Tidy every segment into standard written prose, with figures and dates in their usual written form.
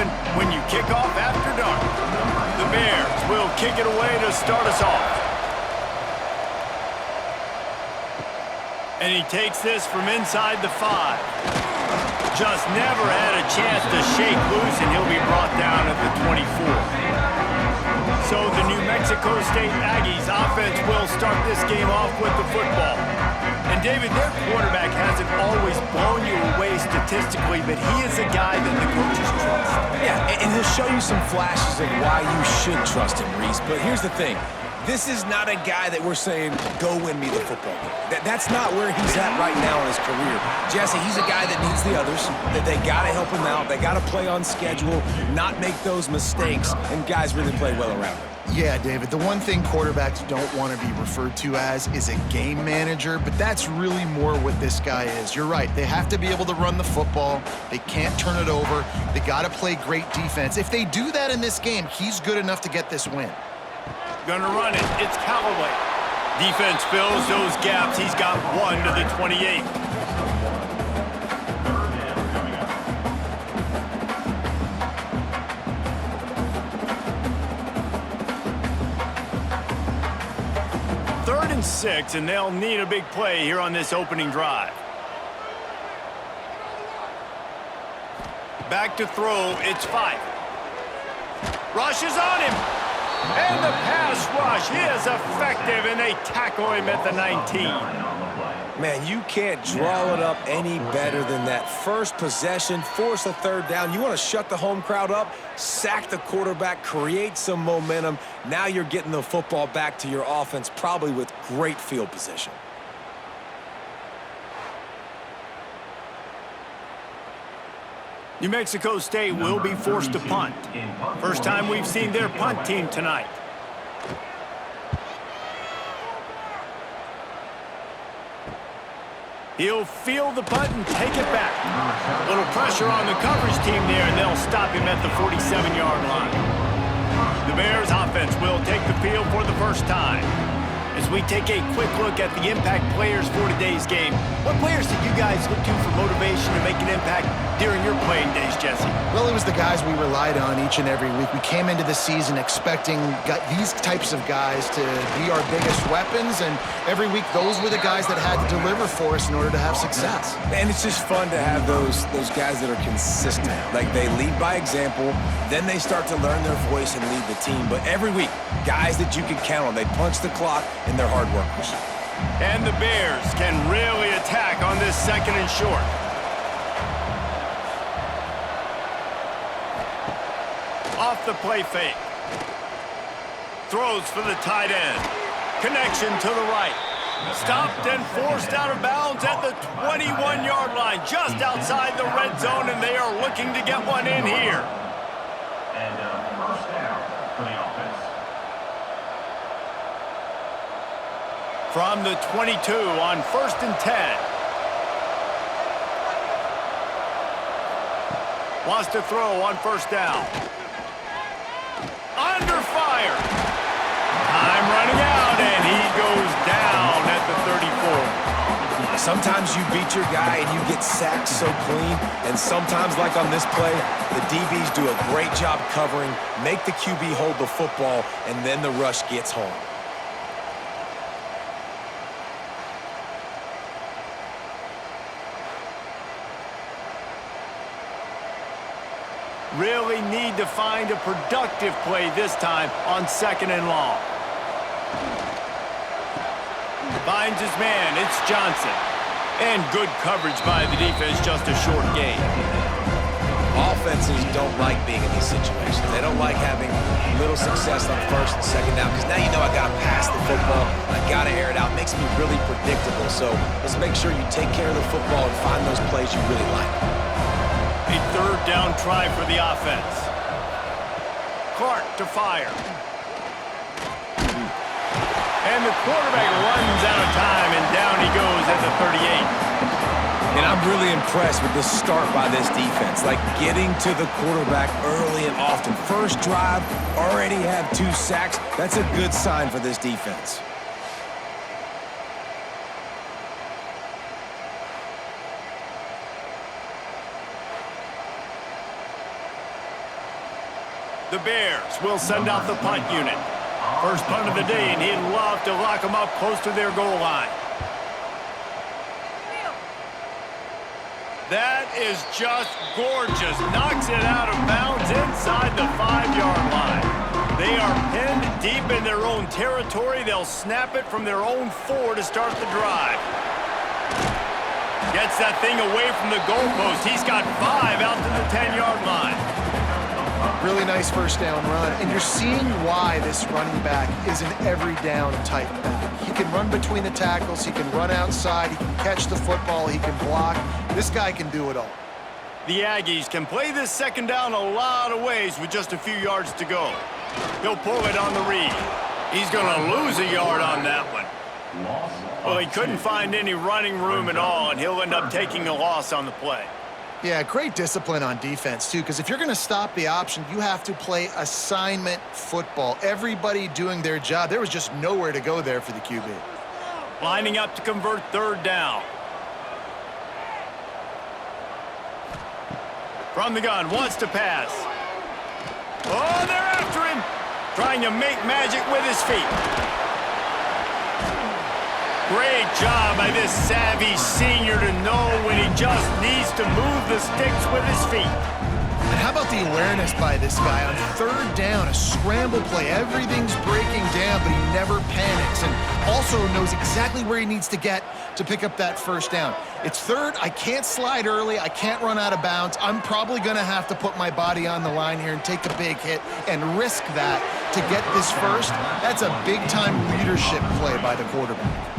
happen when you kick off after dark. The Bears will kick it away to start us off. And he takes this from inside the 5. Just never had a chance to shake loose, and he'll be brought down at the 24. So the New Mexico State Aggies offense will start this game off with the football. And David, their quarterback hasn't always blown you away statistically, but he is a guy that the coaches trust. Yeah, and he'll show you some flashes of why you should trust him, Reese. But here's the thing. This is not a guy that we're saying, go win me the football game. That's not where he's at right now in his career. Jesse, he's a guy that needs the others, that they got to help him out. They got to play on schedule, not make those mistakes, and guys really play well around him. Yeah, David, the one thing quarterbacks don't want to be referred to as is a game manager, but that's really more what this guy is. You're right. They have to be able to run the football. They can't turn it over. They got to play great defense. If they do that in this game, he's good enough to get this win. Gonna run it. It's Callaway. Defense fills those gaps. He's got 1 to the 28. Third and 6, and they'll need a big play here on this opening drive. Back to throw. It's 5. Rush is on him. And the pass rush is effective, and they tackle him at the 19. Man, you can't draw it up any better than that. First possession, force a third down. You want to shut the home crowd up, sack the quarterback, create some momentum. Now you're getting the football back to your offense, probably with great field position. New Mexico State will be forced to punt. First time we've seen their punt team tonight. He'll field the punt and take it back. A little pressure on the coverage team there, and they'll stop him at the 47-yard line. The Bears offense will take the field for the first time. As we take a quick look at the impact players for today's game, what players did you guys look to for motivation to make an impact during your playing days, Jesse? Well, it was the guys we relied on each and every week. We came into the season expecting these types of guys to be our biggest weapons, and every week those were the guys that had to deliver for us in order to have success. And it's just fun to have those guys that are consistent. Like, they lead by example, then they start to learn their voice and lead the team. But every week, guys that you can count on. They punch the clock, and they're hard workers. And the Bears can really attack on this 2nd and short. Off the play fake. Throws for the tight end. Connection to the right. Stopped and forced out of bounds at the 21-yard line, just outside the red zone, and they are looking to get one in here. And first down for the offense. From the 22 on 1st and 10. Wants to throw on 1st down. Under fire. Time running out, and he goes down at the 34. Sometimes you beat your guy and you get sacked so clean, and sometimes, like on this play, the DBs do a great job covering, make the QB hold the football, and then the rush gets home. Really need to find a productive play this time on 2nd and long. Finds his man. It's Johnson. And good coverage by the defense, just a short gain. Offenses don't like being in these situations. They don't like having little success on 1st and 2nd down, because now you know I got to pass the football. I got to air it out. It makes me really predictable. So let's make sure you take care of the football and find those plays you really like. A 3rd down try for the offense. Clark to fire. And the quarterback runs out of time, and down he goes at the 38. And I'm really impressed with this start by this defense. Like, getting to the quarterback early and often. First drive, already have 2 sacks. That's a good sign for this defense. The Bears will send out the punt unit. First punt of the day, and he'd love to lock them up close to their goal line. That is just gorgeous. Knocks it out of bounds inside the 5-yard line. They are pinned deep in their own territory. They'll snap it from their own 4 to start the drive. Gets that thing away from the goalpost. He's got 5 out to the 10-yard line. Really nice first down run, and you're seeing why this running back is an every down type back. He can run between the tackles, he can run outside, he can catch the football, he can block. This guy can do it all. The Aggies can play this second down a lot of ways with just a few yards to go. He'll pull it on the read. He's going to lose a yard on that one. Well, he couldn't find any running room at all, and he'll end up taking a loss on the play. Yeah, great discipline on defense, too, because if you're going to stop the option, you have to play assignment football. Everybody doing their job. There was just nowhere to go there for the QB. Lining up to convert third down. From the gun, wants to pass. Oh, they're after him. Trying to make magic with his feet. Great job by this savvy senior to know when he just needs to move the sticks with his feet. And how about the awareness by this guy on third down, a scramble play. Everything's breaking down, but he never panics and also knows exactly where he needs to get to pick up that first down. It's third. I can't slide early. I can't run out of bounds. I'm probably going to have to put my body on the line here and take a big hit and risk that to get this first. That's a big-time leadership play by the quarterback.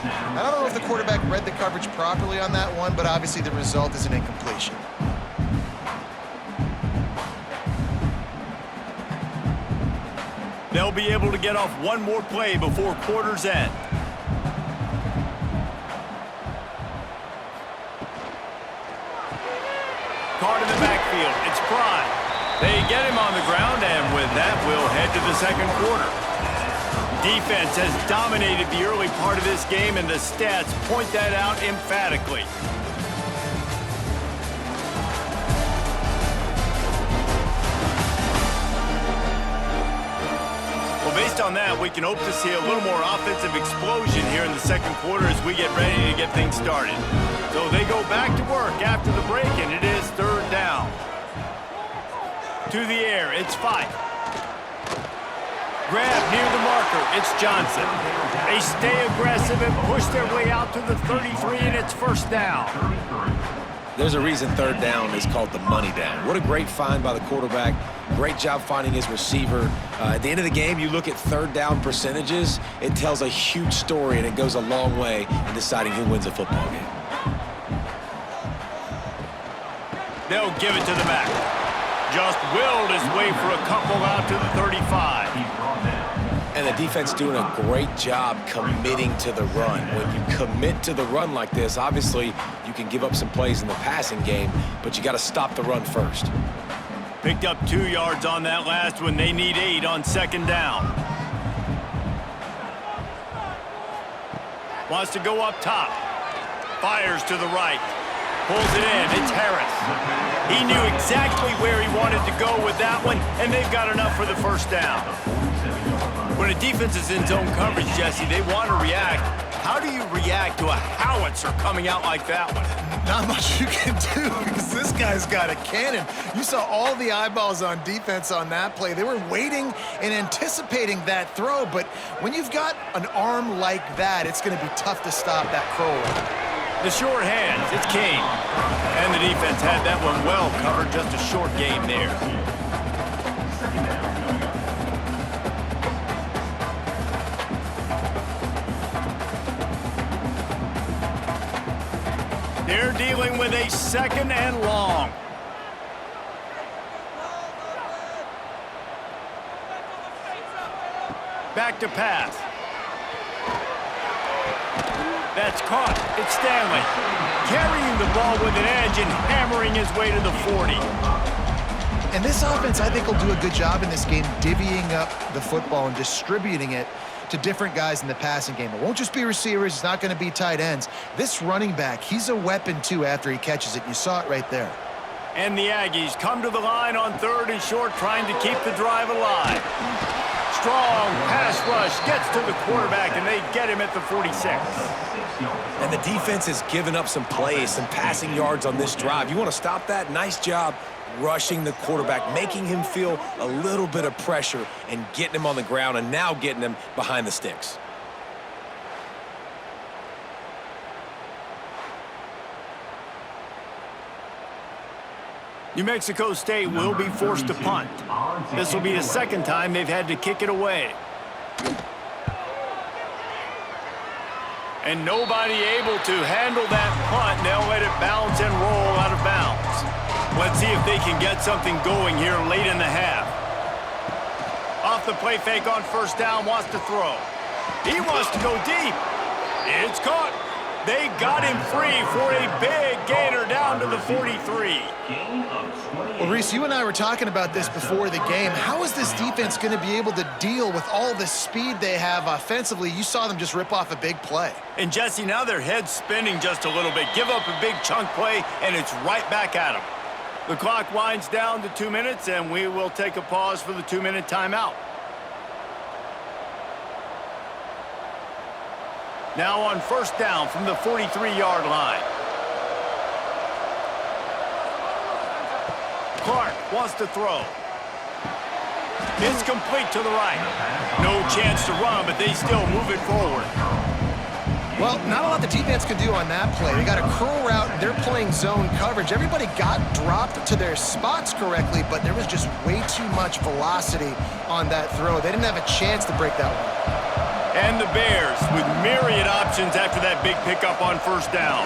I don't know if the quarterback read the coverage properly on that one, but obviously the result is an incompletion. They'll be able to get off one more play before quarter's end. Card in the backfield. It's Prime. They get him on the ground, and with that, we'll head to the second quarter. Defense has dominated the early part of this game, and the stats point that out emphatically. Well, based on that, we can hope to see a little more offensive explosion here in the second quarter as we get ready to get things started. So they go back to work after the break, and it is third down. To the air, it's Fife. Grab near the marker, it's Johnson. They stay aggressive and push their way out to the 33, and it's first down. There's a reason third down is called the money down. What a great find by the quarterback. Great job finding his receiver. At the end of the game, you look at third down percentages, it tells a huge story, and it goes a long way in deciding who wins a football game. They'll give it to the back. Just willed his way for a couple out to the 35. And the defense doing a great job committing to the run. When you commit to the run like this, obviously you can give up some plays in the passing game, but you got to stop the run first. Picked up 2 yards on that last one. They need 8 on second down. Wants to go up top. Fires to the right. Pulls it in. It's Harris. He knew exactly where he wanted to go with that one, and they've got enough for the first down. When a defense is in zone coverage, Jesse, they want to react. How do you react to a howitzer coming out like that one? Not much you can do because this guy's got a cannon. You saw all the eyeballs on defense on that play. They were waiting and anticipating that throw, but when you've got an arm like that, it's going to be tough to stop that crow. The short hands, it's Kane. And the defense had that one well covered, just a short game there. They're dealing with a second and long. Back to pass. That's caught. It's Stanley. Carrying the ball with an edge and hammering his way to the 40. And this offense, I think, will do a good job in this game divvying up the football and distributing it to different guys in the passing game. It won't just be receivers. It's not going to be tight ends. This running back, he's a weapon, too, after he catches it. You saw it right there. And the Aggies come to the line on 3rd and short, trying to keep the drive alive. Strong pass rush gets to the quarterback, and they get him at the 46. And the defense has given up some plays, some passing yards on this drive. You want to stop that? Nice job rushing the quarterback, making him feel a little bit of pressure and getting him on the ground, and now getting him behind the sticks. New Mexico State will be forced to punt. This will be the 2nd time they've had to kick it away. And nobody able to handle that punt. They'll let it bounce and roll out of bounds. Let's see if they can get something going here late in the half. Off the play fake on 1st down, wants to throw. He wants to go deep. It's caught. They got him free for a big gainer down to the 43. Well, Reese, you and I were talking about this before the game. How is this defense going to be able to deal with all the speed they have offensively? You saw them just rip off a big play. And, Jesse, now their head's spinning just a little bit. Give up a big chunk play, and it's right back at them. The clock winds down to 2 minutes, and we will take a pause for the 2-minute timeout. Now on 1st down from the 43-yard line. Clark wants to throw. It's complete to the right. No chance to run, but they still move it forward. Well, not a lot the defense can do on that play. They got a curl route. They're playing zone coverage. Everybody got dropped to their spots correctly, but there was just way too much velocity on that throw. They didn't have a chance to break that one. And the Bears with myriad options after that big pickup on 1st down.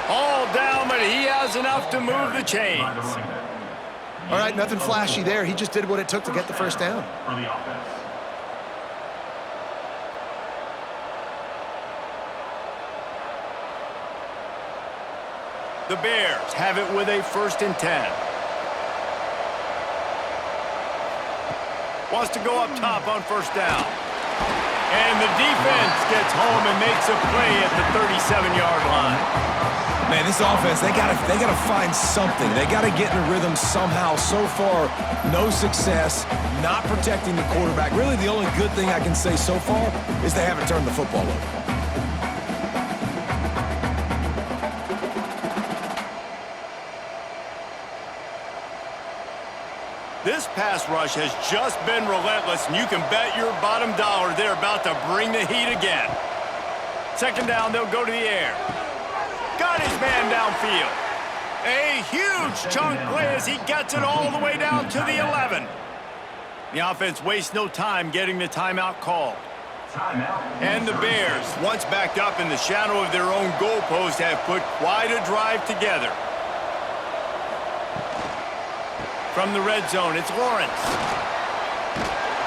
All down, but he has enough to move the chains. All right, nothing flashy there. He just did what it took to get the 1st down. For the offense. The Bears have it with a 1st and 10. Wants to go up top on 1st down. And the defense gets home and makes a play at the 37-yard line. Man, this offense, they gotta find something. They gotta get in a rhythm somehow. So far, no success, not protecting the quarterback. Really, the only good thing I can say so far is they haven't turned the football over. This pass rush has just been relentless, and you can bet your bottom dollar they're about to bring the heat again. 2nd down, they'll go to the air. Got his man downfield. A huge chunk play as he gets it all the way down to the 11. The offense wastes no time getting the timeout called. And the Bears, once backed up in the shadow of their own goalpost, have put quite a drive together. From the red zone, it's Lawrence.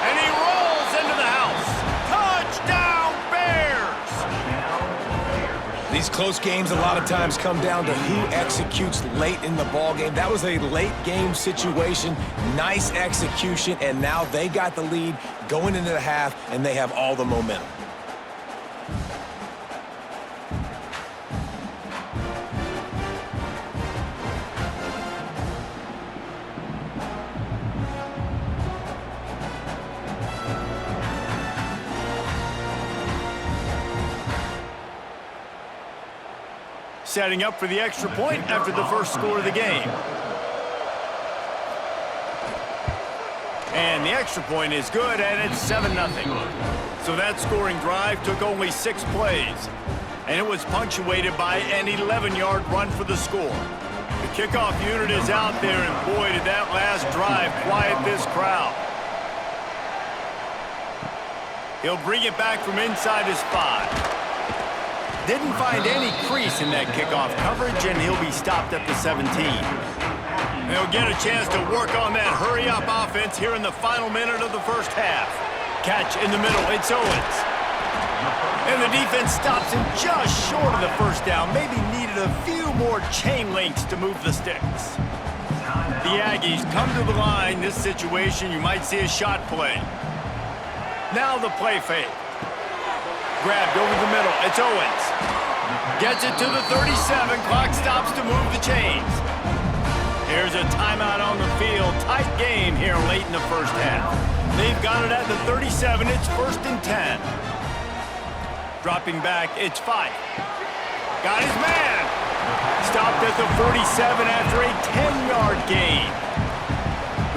And he rolls into the house. Touchdown, Bears! These close games a lot of times come down to who executes late in the ball game. That was a late game situation. Nice execution, and now they got the lead going into the half, and they have all the momentum. Setting up for the extra point after the first score of the game. And the extra point is good, and it's 7-0. So that scoring drive took only 6 plays, and it was punctuated by an 11-yard run for the score. The kickoff unit is out there, and boy, did that last drive quiet this crowd. He'll bring it back from inside his 5. Didn't find any crease in that kickoff coverage, and he'll be stopped at the 17. They'll get a chance to work on that hurry-up offense here in the final minute of the first half. Catch in the middle, it's Owens. And the defense stops him just short of the 1st down. Maybe needed a few more chain links to move the sticks. The Aggies come to the line. This situation, you might see a shot play. Now the play fake. Grabbed over the middle. It's Owens. Gets it to the 37. Clock stops to move the chains. Here's a timeout on the field. Tight game here late in the first half. They've got it at the 37. It's 1st and 10. Dropping back, it's Fife. Got his man. Stopped at the 47 after a 10-yard gain.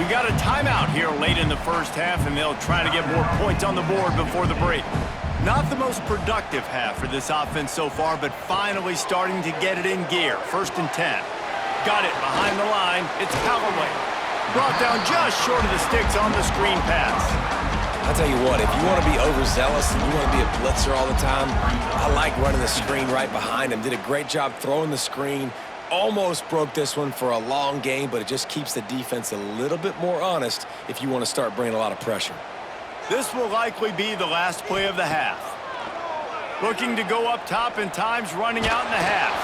We got a timeout here late in the first half, and they'll try to get more points on the board before the break. Not the most productive half for this offense so far, but finally starting to get it in gear. 1st and 10. Got it behind the line. It's Callaway. Brought down just short of the sticks on the screen pass. I'll tell you what, if you want to be overzealous and you want to be a blitzer all the time, I like running the screen right behind him. Did a great job throwing the screen. Almost broke this one for a long game, but it just keeps the defense a little bit more honest if you want to start bringing a lot of pressure. This will likely be the last play of the half. Looking to go up top, and time's running out in the half.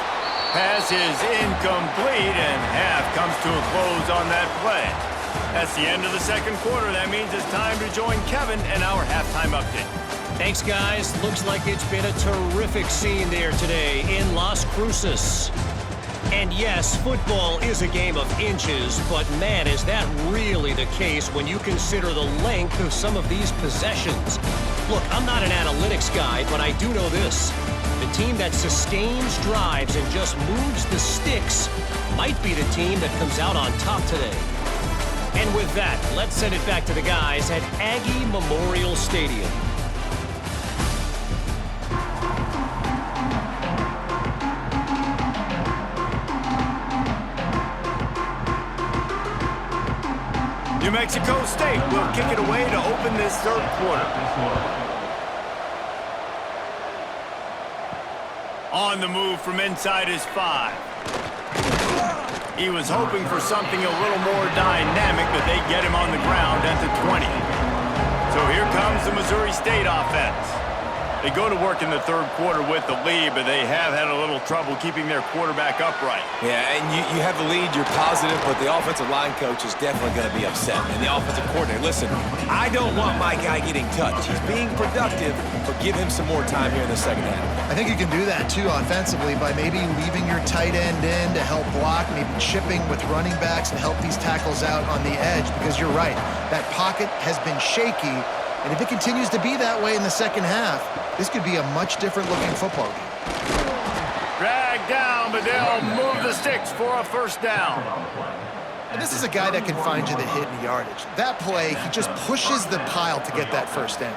Pass is incomplete, and half comes to a close on that play. That's the end of the second quarter. That means it's time to join Kevin and our halftime update. Thanks, guys. Looks like it's been a terrific scene there today in Las Cruces. And yes, football is a game of inches, but man, is that really the case when you consider the length of some of these possessions. Look, I'm not an analytics guy, but I do know this. The team that sustains drives and just moves the sticks might be the team that comes out on top today. And with that, let's send it back to the guys at Aggie Memorial Stadium. New Mexico State will kick it away to open this third quarter. On the move from inside is Five. He was hoping for something a little more dynamic, but they get him on the ground at the 20. So here comes the Missouri State offense. They go to work in the third quarter with the lead, but they have had a little trouble keeping their quarterback upright. Yeah, and you have the lead, you're positive, but the offensive line coach is definitely going to be upset. And the offensive coordinator, listen, I don't want my guy getting touched. He's being productive, but give him some more time here in the second half. I think you can do that, too, offensively, by maybe leaving your tight end in to help block, maybe chipping with running backs to help these tackles out on the edge, because you're right, that pocket has been shaky, and if it continues to be that way in the second half, this could be a much different-looking football game. Dragged down, but they'll move the sticks for a first down. And this is a guy that can find you the hidden yardage. That play, he just pushes the pile to get that first down.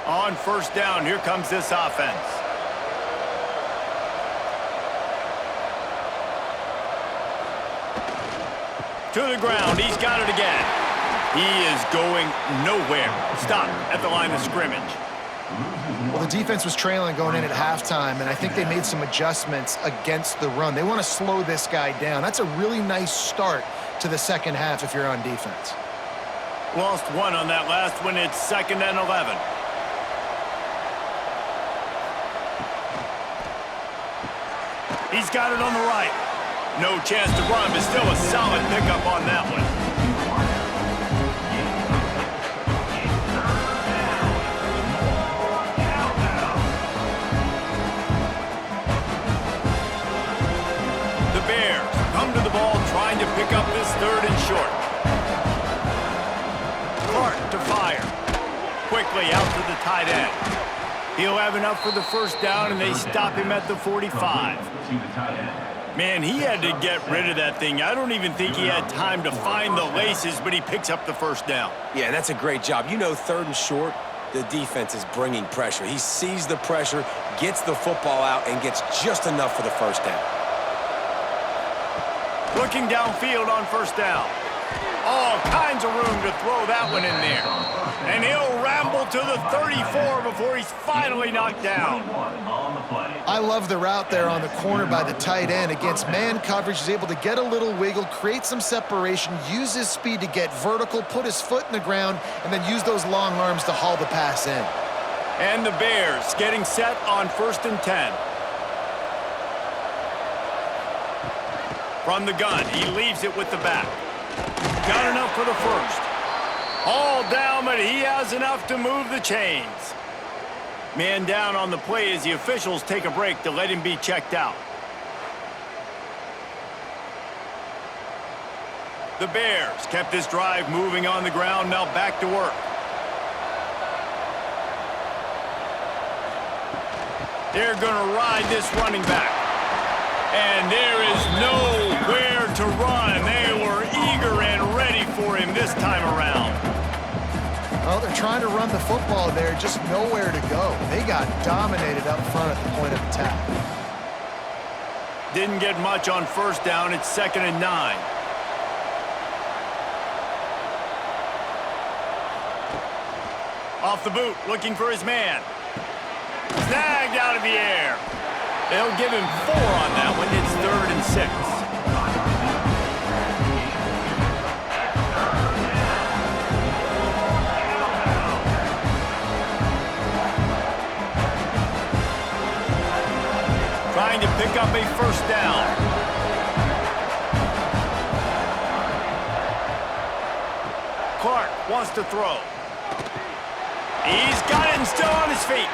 On first down, here comes this offense. To the ground, he's got it again. He is going nowhere. Stop at the line of scrimmage. Well, the defense was trailing going in at halftime, and I think they made some adjustments against the run. They want to slow this guy down. That's a really nice start to the second half if you're on defense. Lost one on that last one. It's 2nd and 11. He's got it on the right. No chance to run, but still a solid pickup on that one. The Bears come to the ball trying to pick up this 3rd and short. Clark to fire. Quickly out to the tight end. He'll have enough for the first down, and they stop him at the 45. Man, he had to get rid of that thing. I don't even think he had time to find the laces, but he picks up the first down. Yeah, that's a great job. You know, 3rd and short, the defense is bringing pressure. He sees the pressure, gets the football out, and gets just enough for the first down. Looking downfield on first down. All kinds of room to throw that one in there. And he'll ramble to the 34 before he's finally knocked down. I love the route there on the corner by the tight end. Against man coverage, he's able to get a little wiggle, create some separation, use his speed to get vertical, put his foot in the ground, and then use those long arms to haul the pass in. And the Bears getting set on 1st and 10. From the gun, he leaves it with the back. Got enough for the first. All down, but he has enough to move the chains. Man down on the play as the officials take a break to let him be checked out. The Bears kept this drive moving on the ground, now back to work. They're going to ride this running back. And there is nowhere to run. They were eager and ready for him this time around. Well, they're trying to run the football there, just nowhere to go. They got dominated up front at the point of attack. Didn't get much on first down. It's 2nd and 9. Off the boot, looking for his man. Snagged out of the air. They'll give him 4 on that one. It's 3rd and 6. Trying to pick up a first down. Clark wants to throw. He's got it and still on his feet.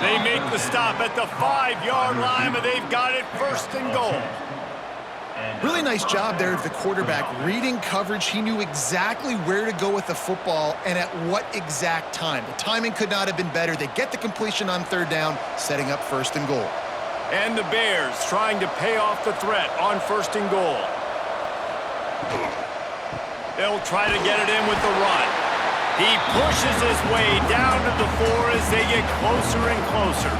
They make the stop at the 5-yard line, but they've got it 1st and goal. Really nice job there of the quarterback. Reading coverage, he knew exactly where to go with the football and at what exact time. The timing could not have been better. They get the completion on 3rd down, setting up 1st and goal. And the Bears trying to pay off the threat on 1st and goal. They'll try to get it in with the run. He pushes his way down to the 4 as they get closer and closer.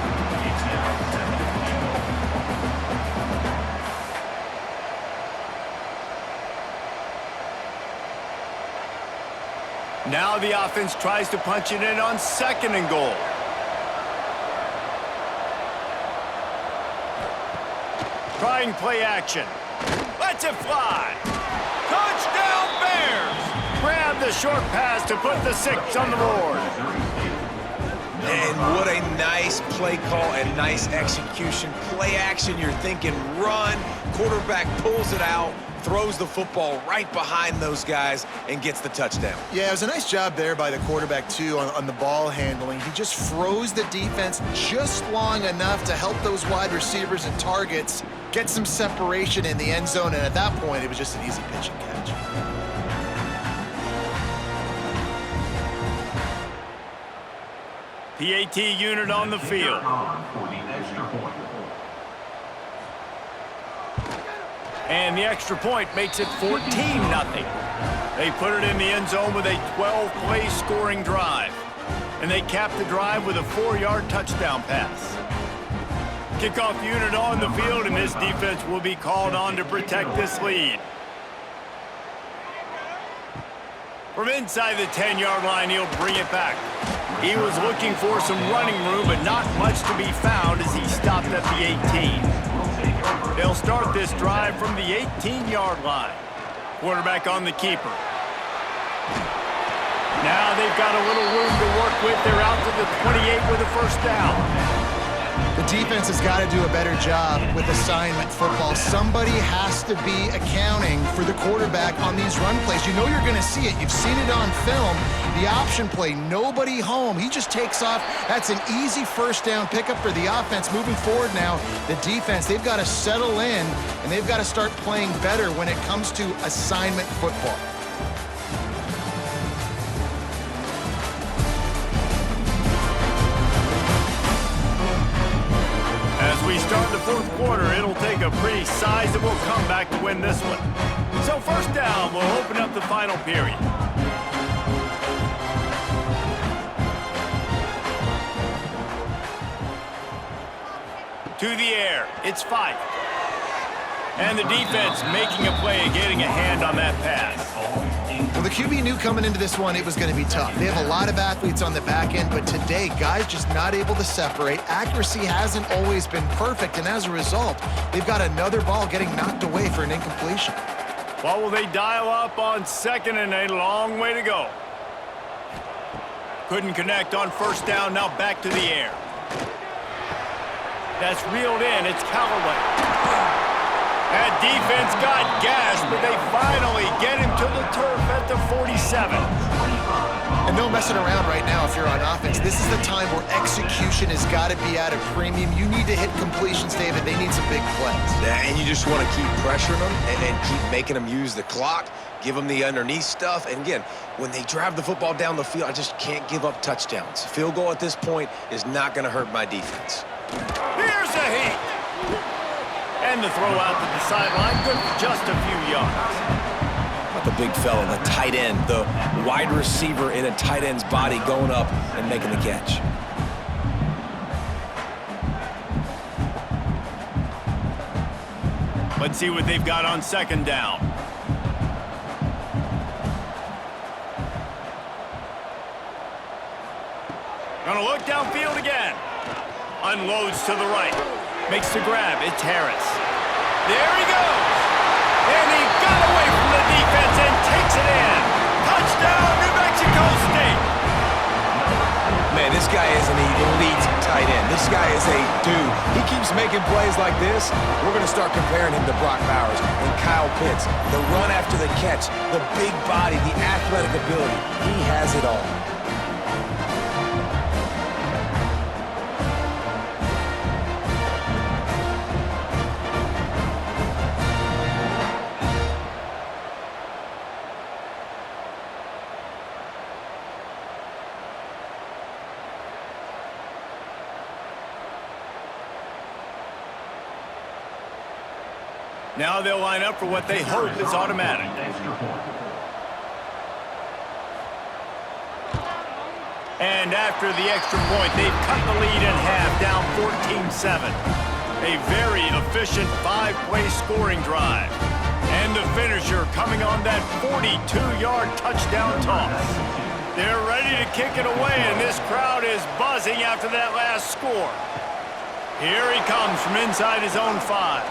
Now the offense tries to punch it in on 2nd and goal. Trying play action. Lets it fly. Touchdown Bears! Grab the short pass to put the 6 on the board. And what a nice play call and nice execution. Play action, you're thinking run. Quarterback pulls it out, throws the football right behind those guys, and gets the touchdown. Yeah, it was a nice job there by the quarterback, too, on the ball handling. He just froze the defense just long enough to help those wide receivers and targets get some separation in the end zone, and at that point, it was just an easy pitch and catch. PAT unit on the field. For the extra point. And the extra point makes it 14-0. They put it in the end zone with a 12-play scoring drive. And they cap the drive with a 4-yard touchdown pass. Kickoff unit on the field, and this defense will be called on to protect this lead. From inside the 10-yard line, he'll bring it back. He was looking for some running room, but not much to be found as he stopped at the 18. They'll start this drive from the 18-yard line. Quarterback on the keeper. Now they've got a little room to work with. They're out to the 28 with a first down. The defense has got to do a better job with assignment football. Somebody has to be accounting for the quarterback on these run plays. You know you're going to see it. You've seen it on film. The option play, nobody home. He just takes off. That's an easy first down pickup for the offense. Moving forward now, the defense, they've got to settle in, and they've got to start playing better when it comes to assignment football. As we start the 4th quarter, it'll take a pretty sizable comeback to win this one. So first down will open up the final period. To the air, it's Fife. And the defense making a play and getting a hand on that pass. Well, the QB knew coming into this one it was going to be tough. They have a lot of athletes on the back end, but today, guys just not able to separate. Accuracy hasn't always been perfect, and as a result, they've got another ball getting knocked away for an incompletion. Well, will they dial up on 2nd and a long way to go? Couldn't connect on first down, now back to the air. That's reeled in, it's Callaway. That defense got gashed, but they finally get him to the turf at the 47. And no messing around right now if you're on offense. This is the time where execution has got to be at a premium. You need to hit completions, David. They need some big plays. Yeah, and you just want to keep pressuring them and keep making them use the clock, give them the underneath stuff. And again, when they drive the football down the field, I just can't give up touchdowns. Field goal at this point is not going to hurt my defense. Here's a hit. And the throw out to the sideline, good for just a few yards. The big fella, the tight end, the wide receiver in a tight end's body going up and making the catch. Let's see what they've got on second down. Gonna look downfield again. Unloads to the right. Makes the grab. It's Harris. There he goes. And he got away from the defense and takes it in. Touchdown, New Mexico State. Man, this guy is an elite tight end. This guy is a dude. He keeps making plays like this. We're going to start comparing him to Brock Bowers and Kyle Pitts. The run after the catch, the big body, the athletic ability. He has it all. Now they'll line up for what they hope is automatic. And after the extra point, they've cut the lead in half, down 14-7. A very efficient 5-play scoring drive. And the finisher coming on that 42-yard touchdown toss. They're ready to kick it away, and this crowd is buzzing after that last score. Here he comes from inside his own 5.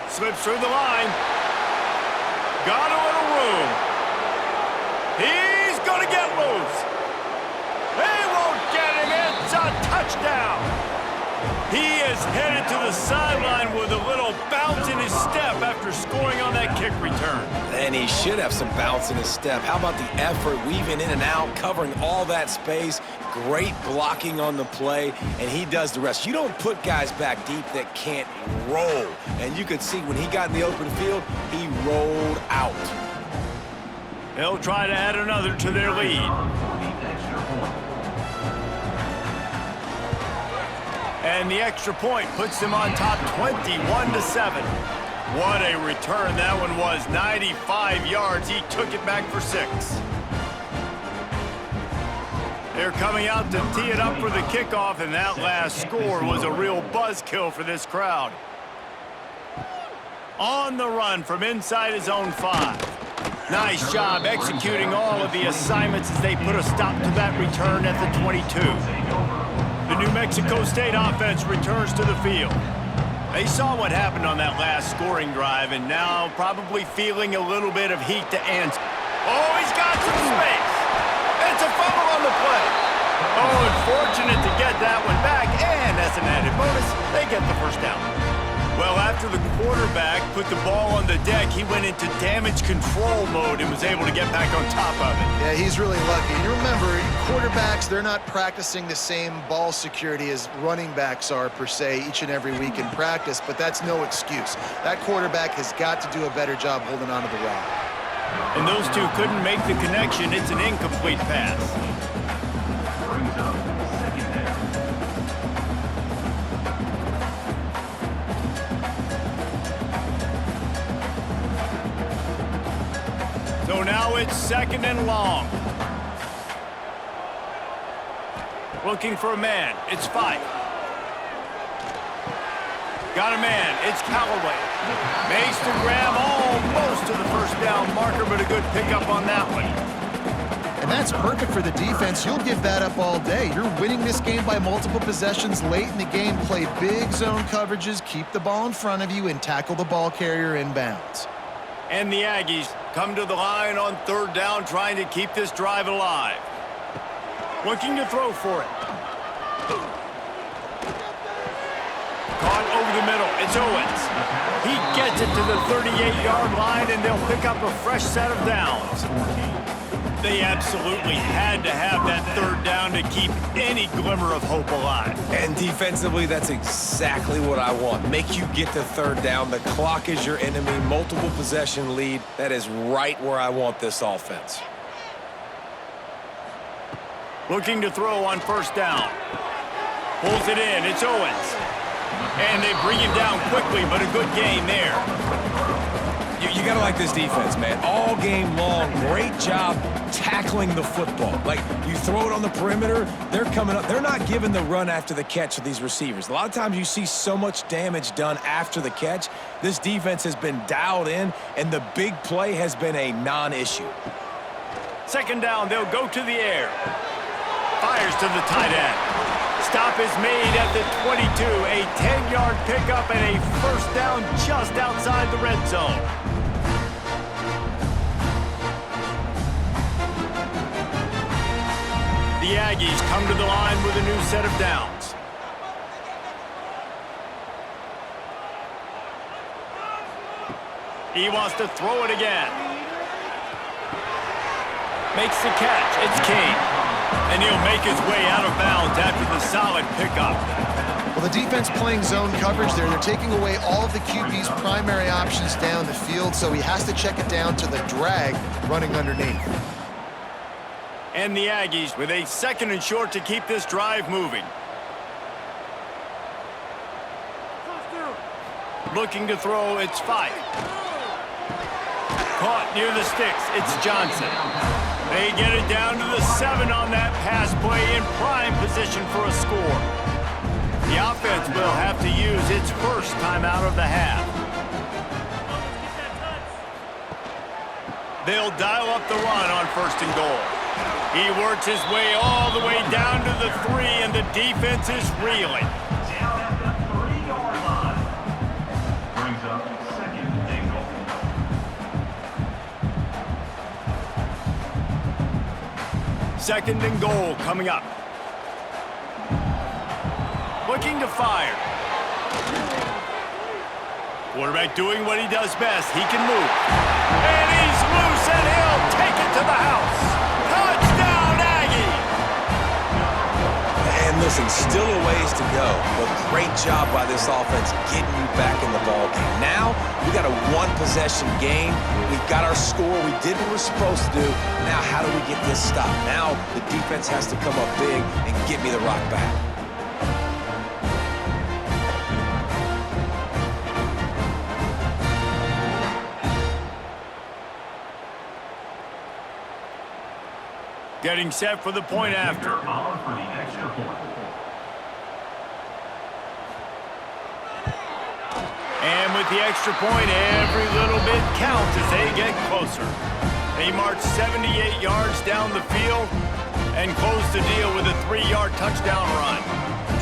Slips through the line. Got a little room. He's going to get loose. They won't get him. It's a touchdown. He is headed to the sideline with a little bounce in his step after scoring on that kick return. And he should have some bounce in his step. How about the effort, weaving in and out, covering all that space, great blocking on the play, and he does the rest. You don't put guys back deep that can't roll. And you could see when he got in the open field, he rolled out. They'll try to add another to their lead. And the extra point puts them on top 21-7. What a return that one was. 95 yards. He took it back for 6. They're coming out to tee it up for the kickoff, and that last score was a real buzzkill for this crowd. On the run from inside his own 5. Nice job executing all of the assignments as they put a stop to that return at the 22. The New Mexico State offense returns to the field. They saw what happened on that last scoring drive, and now probably feeling a little bit of heat to answer. Oh, he's got some space. It's a fumble on the play. Oh, unfortunate to get that one back, and as an added bonus, they get the first down. Well, after the quarterback put the ball on the deck, he went into damage control mode and was able to get back on top of it. Yeah, he's really lucky. And you remember, quarterbacks, they're not practicing the same ball security as running backs are, per se, each and every week in practice, but that's no excuse. That quarterback has got to do a better job holding on to the rock. And those two couldn't make the connection. It's an incomplete pass. So now it's 2nd and long. Looking for a man. It's Fife. Got a man. It's Callaway. Makes the grab almost to the first down marker, but a good pickup on that one. And that's perfect for the defense. You'll give that up all day. You're winning this game by multiple possessions late in the game. Play big zone coverages, keep the ball in front of you, and tackle the ball carrier inbounds. And the Aggies come to the line on 3rd down, trying to keep this drive alive. Looking to throw for it. Caught over the middle. It's Owens. He gets it to the 38-yard line, and they'll pick up a fresh set of downs. They absolutely had to have that third down to keep any glimmer of hope alive. And defensively, that's exactly what I want. Make you get to third down. The clock is your enemy. Multiple possession lead. That is right where I want this offense. Looking to throw on first down. Pulls it in. It's Owens. And they bring him down quickly, but a good gain there. You got to like this defense, man. All game long, great job tackling the football. Like, you throw it on the perimeter, they're coming up. They're not giving the run after the catch of these receivers. A lot of times you see so much damage done after the catch. This defense has been dialed in, and the big play has been a non-issue. Second down, they'll go to the air. Fires to the tight end. Stop is made at the 22. A 10-yard pickup and a first down just outside the red zone. The Aggies come to the line with a new set of downs. He wants to throw it again. Makes the catch. It's King. And he'll make his way out of bounds after the solid pickup. Well, the defense playing zone coverage there. They're taking away all of the QB's primary options down the field, so he has to check it down to the drag running underneath. And the Aggies with a second and short to keep this drive moving. Looking to throw, it's Fife. Caught near the sticks, it's Johnson. They get it down to the 7 on that pass play in prime position for a score. The offense will have to use its first timeout of the half. They'll dial up the run on first and goal. He works his way all the way down to the 3, and the defense is reeling. Down at the 3-yard line. Brings up second and goal. Second and goal coming up. Looking to fire. Quarterback doing what he does best. He can move. And he's loose, and he'll take it to the house. Touchdown, Aggies! And listen, still a ways to go, but great job by this offense getting you back in the ball game. Now, we got a one-possession game. We've got our score. We did what we're supposed to do. Now, how do we get this stopped? Now, the defense has to come up big and get me the rock back. Getting set for the point after. On for the extra point. And with the extra point, every little bit counts as they get closer. They march 78 yards down the field and close the deal with a 3-yard touchdown run.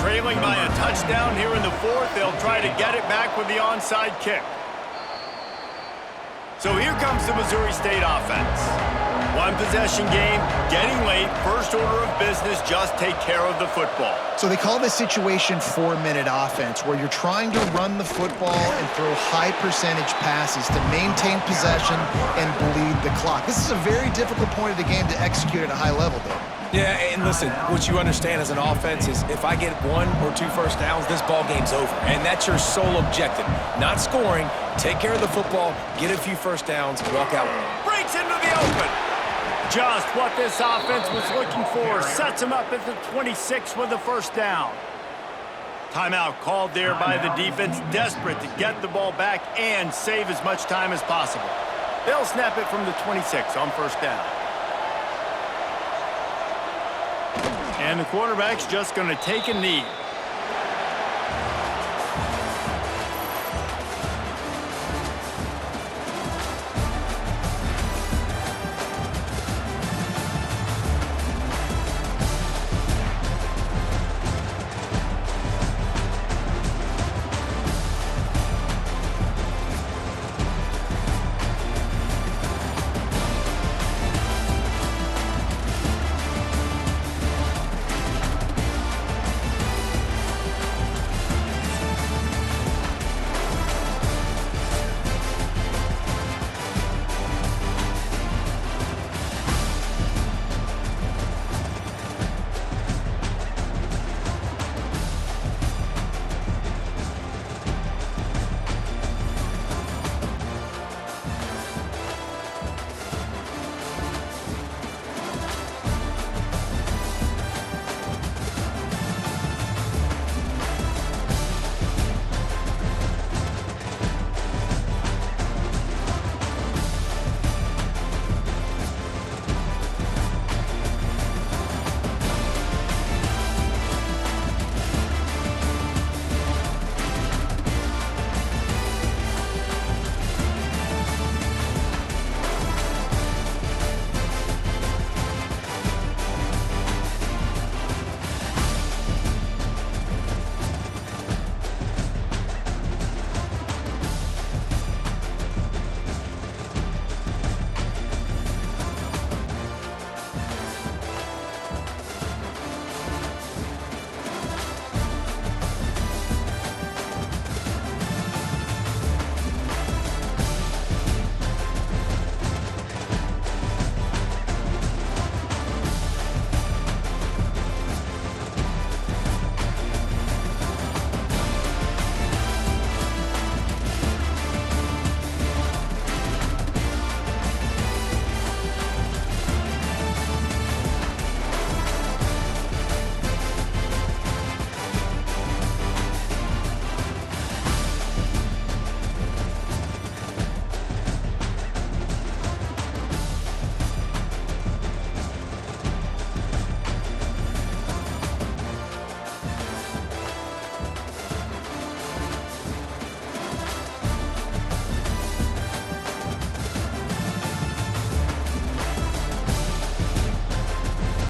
Trailing by a touchdown here in the 4th, they'll try to get it back with the onside kick. So here comes the Missouri State offense. One possession game, getting late, first order of business, just take care of the football. So they call this situation 4-minute offense, where you're trying to run the football and throw high percentage passes to maintain possession and bleed the clock. This is a very difficult point of the game to execute at a high level, though. Yeah, and listen, what you understand as an offense is if I get 1 or 2 first downs, this ball game's over. And that's your sole objective. Not scoring, take care of the football, get a few first downs, walk out. Breaks into the open. Just what this offense was looking for. Sets him up at the 26 with the first down. Timeout called there by the defense, desperate to get the ball back and save as much time as possible. They'll snap it from the 26 on first down. And the quarterback's just going to take a knee.